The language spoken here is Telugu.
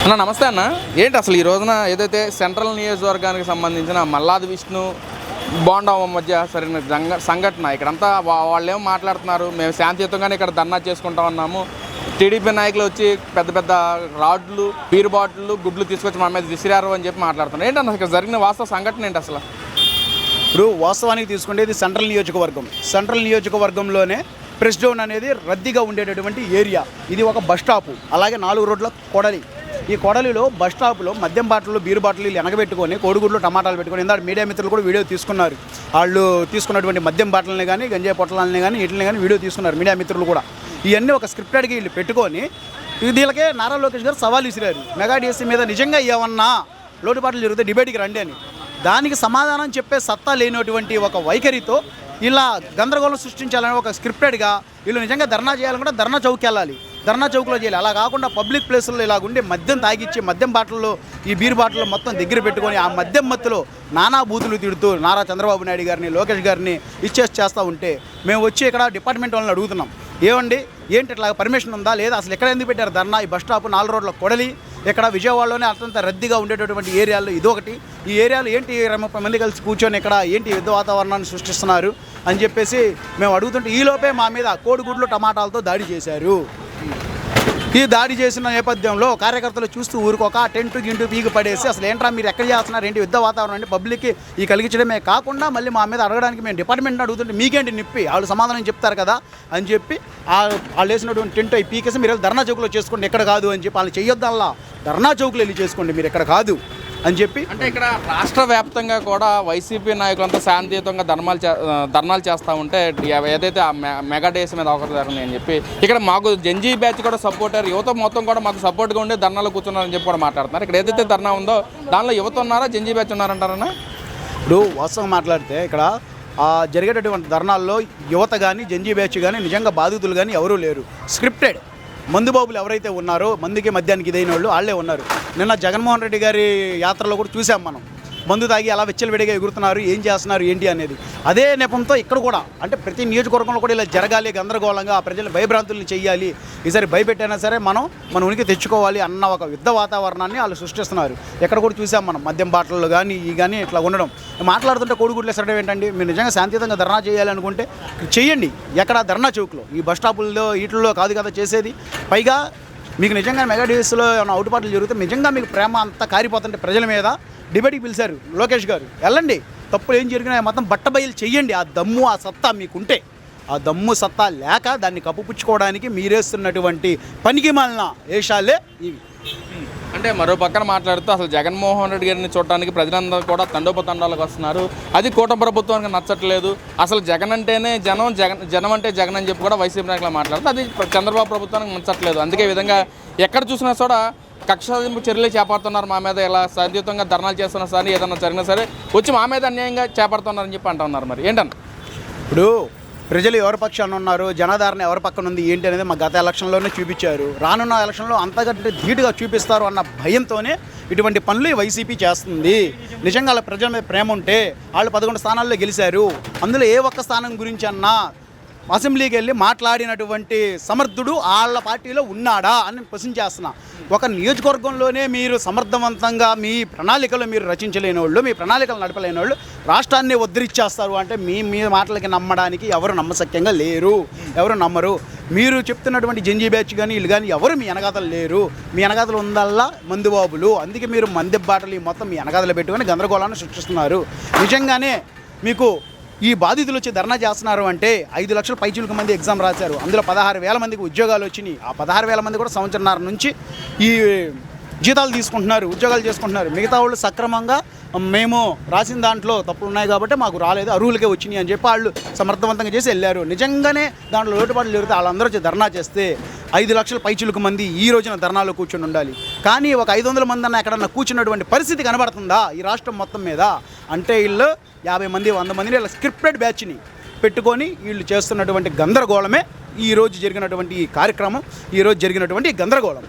అన్న నమస్తే అన్న. ఏంటి అసలు ఈ రోజున ఏదైతే సెంట్రల్ నియోజకవర్గానికి సంబంధించిన మల్లాది విష్ణు బోండా మధ్య సరైన సంఘటన ఇక్కడంతా వాళ్ళు ఏమో మాట్లాడుతున్నారు, మేము శాంతియుతంగానే ఇక్కడ ధర్నా చేసుకుంటా ఉన్నాము, టీడీపీ నాయకులు వచ్చి పెద్ద పెద్ద రాడ్లు బీర్ బాటిళ్ళు గుడ్లు తీసుకొచ్చి మా మీద విసిరారు అని చెప్పి మాట్లాడుతున్నారు. ఏంటన్న ఇక్కడ జరిగిన వాస్తవ సంఘటన ఏంటి అసలు? ఇప్పుడు వాస్తవానికి తీసుకుంటే ఇది సెంట్రల్ నియోజకవర్గంలోనే ప్రెస్ జోన్ అనేది రద్దీగా ఉండేటటువంటి ఏరియా. ఇది ఒక బస్ స్టాపు, అలాగే 4 రోడ్ల కొడలి. ఈ కొడలిలో బస్ స్టాప్లో మద్యం బాటిల్ బీరు బాటిల్ ఎనగబెట్టుకొని కోడిగుడ్లు టమాటాలు పెట్టుకొని ఇందాక మీడియా మిత్రులు కూడా వీడియో తీసుకున్నారు. వాళ్ళు తీసుకున్నటువంటి మద్యం బాటిల్ని కానీ గంజాయి పొట్లాలని కానీ వీటిని కానీ వీడియో తీసుకున్నారు మీడియా మిత్రులు కూడా. ఇవన్నీ ఒక స్క్రిప్టెడ్గా వీళ్ళు పెట్టుకొని వీళ్ళకే నారా లోకేష్ గారు సవాల్ విసిరారు, మెగా డిఎస్సీ మీద నిజంగా ఏమన్నా లోటుపాట్లు జరిగితే డిబేట్కి రండి అని. దానికి సమాధానం చెప్పే సత్తా లేనటువంటి ఒక వైఖరితో ఇలా గందరగోళం సృష్టించాలని ఒక స్క్రిప్టెడ్గా వీళ్ళు నిజంగా ధర్నా చేయాలనుకుంటే ధర్నా చౌక్కి వెళ్ళాలి, ధర్నా చౌక్లో చేయాలి. అలా కాకుండా పబ్లిక్ ప్లేసుల్లో ఇలాగుండి మద్యం తాగిచ్చి మద్యం బాటిల్లో ఈ బీర్ బాటిల్లో మొత్తం దగ్గర పెట్టుకొని ఆ మద్యం మత్తులో నానా బూతులు తిడుతూ నారా చంద్రబాబు నాయుడు గారిని లోకేష్ గారిని చేస్తూ ఉంటే మేము వచ్చి ఇక్కడ డిపార్ట్మెంట్ వాళ్ళని అడుగుతున్నాం, ఏమండి ఏంటి ఇట్లా పర్మిషన్ ఉందా లేదా, అసలు ఎక్కడ ఎందుకు పెట్టారు ధర్నా? ఈ బస్ స్టాప్ 4 రోడ్ల కొడలి, ఇక్కడ విజయవాడలోనే అత్యంత రద్దీగా ఉండేటటువంటి ఏరియాలో ఇదొకటి. ఈ ఏరియాలో ఏంటి 30 మంది కలిసి కూర్చొని ఇక్కడ ఏంటి యుద్ధ వాతావరణాన్ని సృష్టిస్తున్నారు అని చెప్పేసి మేము అడుగుతుంటే ఈలోపే మా మీద కోడిగుడ్లు టమాటాలతో దాడి చేశారు. ఈ దాడి చేసిన నేపథ్యంలో కార్యకర్తలు చూస్తూ ఊరుకోక టెంట్ గింటు పీకి పడేసి అసలు ఏంట్రా మీరు ఎక్కడ చేస్తున్నారు, ఏంటి యుద్ధ వాతావరణం అంటే పబ్లిక్కి ఈ కలిగించడమే కాకుండా మళ్ళీ మా మీద అడగడానికి మేము డిపార్ట్మెంట్ని అడుగుతుంటే మీకేంటి నిప్పి, వాళ్ళు సమాధానం చెప్తారు కదా అని చెప్పి వాళ్ళు వేసినటువంటి టెంట్ అవి పీకేసి మీరు ధర్నా చౌక్లో చేసుకోండి, ఎక్కడ కాదు అని చెప్పి వాళ్ళు చేయొద్దల్లా ధర్నా చౌక్లో వెళ్ళి చేసుకోండి మీరు ఎక్కడ కాదు అని చెప్పి. అంటే ఇక్కడ రాష్ట్ర వ్యాప్తంగా కూడా వైసీపీ నాయకులంతా శాంతియుతంగా ధర్నాలు చేస్తూ ఉంటే ఏదైతే ఆ మెగా డేస్ మీద అవకాశం అని చెప్పి ఇక్కడ మాకు జెన్జీ బ్యాచ్ కూడా సపోర్టర్ యువత మొత్తం కూడా మాకు సపోర్ట్గా ఉండి ధర్నాలు కూర్చున్నారని చెప్పి కూడా మాట్లాడుతున్నారు. ఇక్కడ ఏదైతే ధర్నా ఉందో దానిలో యువత ఉన్నారా జెన్జీ బ్యాచ్ ఉన్నారంటారన్నా? ఇప్పుడు వాస్తవం మాట్లాడితే ఇక్కడ జరిగేటటువంటి ధర్నాల్లో యువత కానీ జెన్జీ బ్యాచ్ కానీ నిజంగా బాధితులు కానీ ఎవరూ లేరు. స్క్రిప్టెడ్ మందుబాబులు ఎవరైతే ఉన్నారో మందుకి మద్యానికి ఇదైన వాళ్ళు వాళ్ళే ఉన్నారు. నిన్న జగన్మోహన్ రెడ్డి గారి యాత్రలో కూడా చూసాం మనం, మందు తాగి అలా విచ్చలవిడిగా ఎగురుతున్నారు, ఏం చేస్తున్నారు ఏంటి అనేది. అదే నెపంతో ఇక్కడ కూడా అంటే ప్రతి నియోజకవర్గంలో కూడా ఇలా జరగాలి, గందరగోళంగా ప్రజలు భయభ్రాంతుల్ని చెయ్యాలి, ఈసారి భయపెట్టైనా సరే మన ఉనికి తెచ్చుకోవాలి అన్న ఒక యుద్ధ వాతావరణాన్ని వాళ్ళు సృష్టిస్తున్నారు. ఎక్కడ కూడా చూసాం మనం మద్యం బాటలు కానీ కానీ ఇట్లా ఉండడం. మాట్లాడుతుంటే కోడిగుడ్లు ఎసరడం ఏంటండి? మీరు నిజంగా శాంతియుతంగా ధర్నా చేయాలనుకుంటే చెయ్యండి, ఎక్కడ ధర్నా చౌక్లో, ఈ బస్ స్టాపుల్లో వీటిల్లో కాదు కదా చేసేది. పైగా మీకు నిజంగా మెగా డిఎస్సీలో ఏమైనా అవుటుపాట్లు జరిగితే నిజంగా మీకు ప్రేమ అంతా కారిపోతుంటే ప్రజల మీద డిబేట్కి పిలిచారు లోకేష్ గారు, వెళ్ళండి, తప్పులు ఏం జరిగినా మొత్తం బట్టబయలు చెయ్యండి. ఆ దమ్ము ఆ సత్తా మీకుంటే, ఆ దమ్ము సత్తా లేక దాన్ని కప్పుపుచ్చుకోవడానికి మీరేస్తున్నటువంటి పనికి మాలిన వేషాలే ఇవి. అంటే మరో పక్కన మాట్లాడుతూ అసలు జగన్మోహన్ రెడ్డి గారిని చూడటానికి ప్రజలందరూ కూడా తండోపతండాలకు వస్తున్నారు, అది కూటమి ప్రభుత్వానికి నచ్చట్లేదు, అసలు జగన్ అంటేనే జనం అంటే జగన్ అని చెప్పి కూడా వైసీపీ నాయకులు మాట్లాడుతూ అది చంద్రబాబు ప్రభుత్వానికి నచ్చట్లేదు. అందుకే ఈ విధంగా ఎక్కడ చూసినా కూడా కక్షాదింపు చర్యలు చేపడుతున్నారు, మా మీద ఇలా శాంతియుతంగా ధర్నాలు చేస్తున్నా సరే ఏదన్నా జరిగినా సరే వచ్చి మా మీద అన్యాయంగా చేపడుతున్నారని చెప్పి అంటున్నారు. మరి ఏంటన్న ఇప్పుడు ప్రజలు ఎవరి పక్షాన ఉన్నారు, జనాధారణ ఎవరి పక్కన ఉంది ఏంటి అనేది మా గత ఎలక్షన్లోనే చూపించారు. రానున్న ఎలక్షన్లో అంతకంటే ధీటుగా చూపిస్తారు అన్న భయంతోనే ఇటువంటి పనులు వైసీపీ చేస్తుంది. నిజంగా వాళ్ళ ప్రజల మీద ప్రేమ ఉంటే వాళ్ళు 11 స్థానాల్లో గెలిచారు, అందులో ఏ ఒక్క స్థానం గురించి అన్నా అసెంబ్లీకి వెళ్ళి మాట్లాడినటువంటి సమర్థుడు వాళ్ళ పార్టీలో ఉన్నాడా అని ప్రశ్నించేస్తున్నా. ఒక నియోజకవర్గంలోనే మీరు సమర్థవంతంగా మీ ప్రణాళికలు మీరు రచించలేని వాళ్ళు, మీ ప్రణాళికలు నడపలేని వాళ్ళు రాష్ట్రాన్ని ఉద్ధరించేస్తారు అంటే మీ మాటలకి నమ్మడానికి ఎవరు నమ్మశక్యంగా లేరు, ఎవరు నమ్మరు. మీరు చెప్తున్నటువంటి జెన్జీ బ్యాచ్ కానీ వీళ్ళు కానీ ఎవరు మీ వెనకాతలు లేరు. మీ వెనకాతలు ఉందల్లా మందుబాబులు. అందుకే మీరు మంది బాటలు మొత్తం మీ వెనకాతలు పెట్టుకొని గందరగోళాన్ని సృష్టిస్తున్నారు. నిజంగానే మీకు ఈ బాధితులు వచ్చి ధర్నా చేస్తున్నారు అంటే 5 లక్షల పైచిలకు మంది ఎగ్జామ్ రాశారు, అందులో 16,000 మందికి ఉద్యోగాలు వచ్చినాయి. ఆ 16,000 మంది కూడా సంవత్సరంన్నర నుంచి ఈ జీతాలు తీసుకుంటున్నారు, ఉద్యోగాలు చేసుకుంటున్నారు. మిగతా వాళ్ళు సక్రమంగా మేము రాసిన దాంట్లో తప్పులు ఉన్నాయి కాబట్టి మాకు రాలేదు, అర్హులకే వచ్చినాయి అని చెప్పి వాళ్ళు సమర్థవంతంగా చేసి వెళ్ళారు. నిజంగానే దాంట్లో లోటుపాట్లు జరిగితే వాళ్ళందరూ వచ్చి ధర్నా చేస్తే 5 లక్షల పైచిలకు మంది ఈ రోజున ధర్నాలో కూర్చొని ఉండాలి. కానీ ఒక 500 మంది అన్న ఎక్కడన్నా కూర్చున్నటువంటి పరిస్థితి కనబడుతుందా ఈ రాష్ట్రం మొత్తం మీద? అంటే వీళ్ళు 50 మంది 100 మందిని వీళ్ళ స్క్రిప్టెడ్ బ్యాచ్ని పెట్టుకొని వీళ్ళు చేస్తున్నటువంటి గందరగోళమే ఈరోజు జరిగినటువంటి ఈ కార్యక్రమం, ఈరోజు జరిగినటువంటి గందరగోళం.